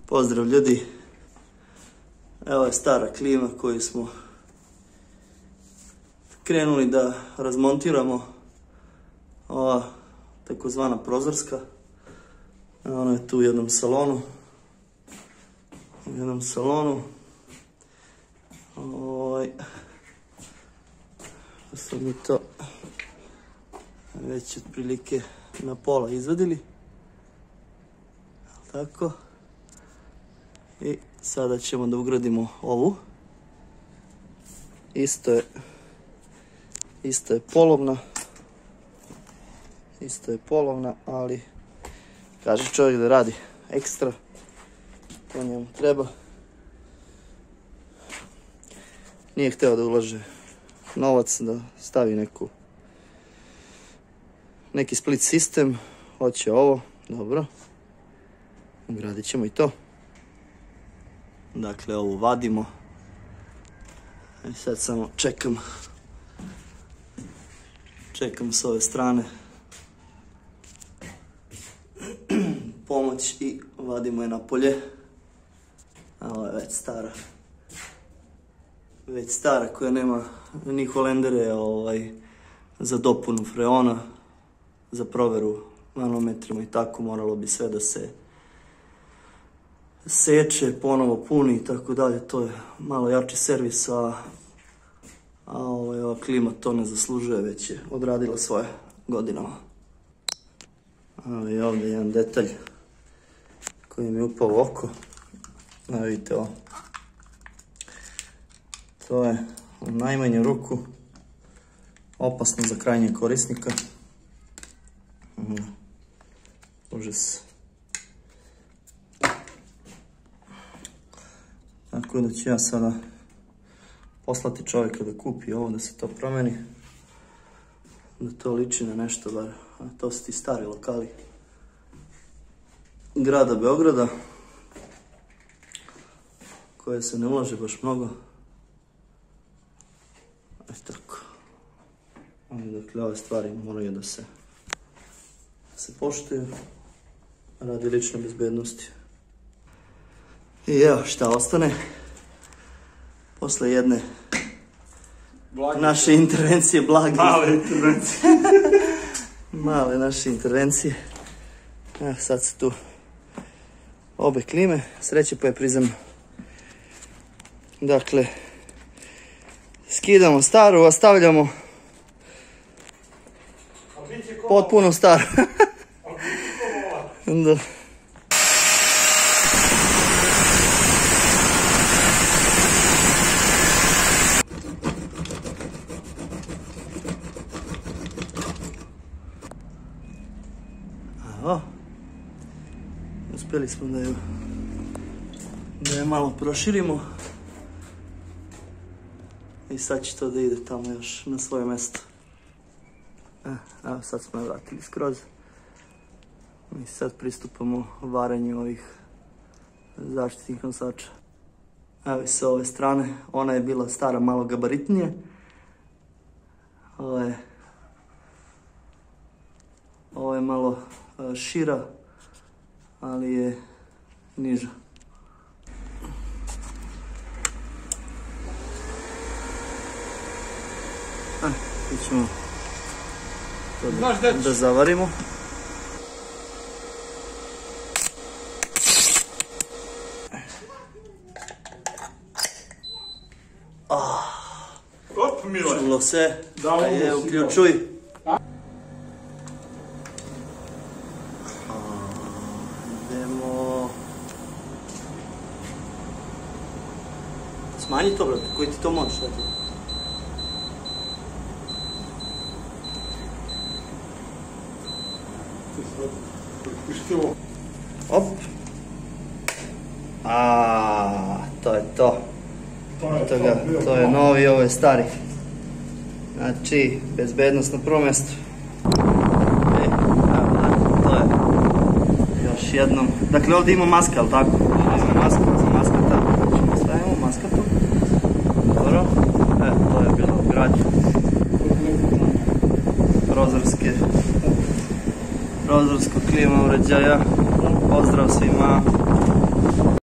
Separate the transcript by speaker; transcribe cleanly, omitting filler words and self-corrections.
Speaker 1: Pozdrav ljudi, evo je stara klima koju smo krenuli da razmontiramo, ova takozvana prozorska. Ona je tu u jednom salonu, sad mi to već otprilike na pola izvadili, tako. I sada ćemo da ugradimo ovu. Isto je polovna, ali kaže čovjek da radi ekstra, to njemu treba. Nije hteo da ulaže novac, da stavi neki split sistem, hoće ovo, dobro. Ugradit ćemo i to. Dakle, ovo vadimo. I sad samo čekam s ove strane pomoć i vadimo je napolje. A ovo je već stara koja nema ni holendere za dopunu freona, za proveru manometrima i tako. Moralo bi sve da se seče, ponovo puni i tako dalje. To je malo jači servis, a ova klima to ne zaslužuje, već je odradila svoje godinama. I ovdje jedan detalj koji mi je upao u oko. Vidite ovo. To je u najmanju ruku opasno za krajnjeg korisnika. Užas. Tako da ću ja sada poslati čovjeka da kupi ovo, da se to promeni. Da to liči na nešto bar. A to su ti stari lokali grada Beograda, koje se ne ulaže baš mnogo. Tako. Dakle, ove stvari moraju da se poštuju radi lične bezbednosti. I evo šta ostane posle jedne naše intervencije, male naše intervencije. Evo sad su tu obe klime, sreće pa je prizemno. Dakle, skidamo staru, ostavljamo potpuno staru. Da. Uspjeli smo da je malo proširimo i sad će to da ide tamo još na svoje mjesto. Evo sad smo je vratili skroz i sad pristupamo varanju ovih zaštitnih nosača. Evo i sa ove strane, ona je bila stara, malo gabaritnije. Ovo je malo šira, ali je niža. Mi ćemo to da zavarimo. Čulo se, ajde uključuj. Idemo. Smanji to, brate, koji ti to možeš, šta ti? Op. To je to. To je novi, ovo je stari. Znači, bezbednost na prvom mjestu. To je još jednom. Dakle, ovdje ima maska, ali tako? Za maskata. Stavimo maskatu. Dobro. To je bilo ugradnje. Prozorsko klima uređaja. Pozdrav svima.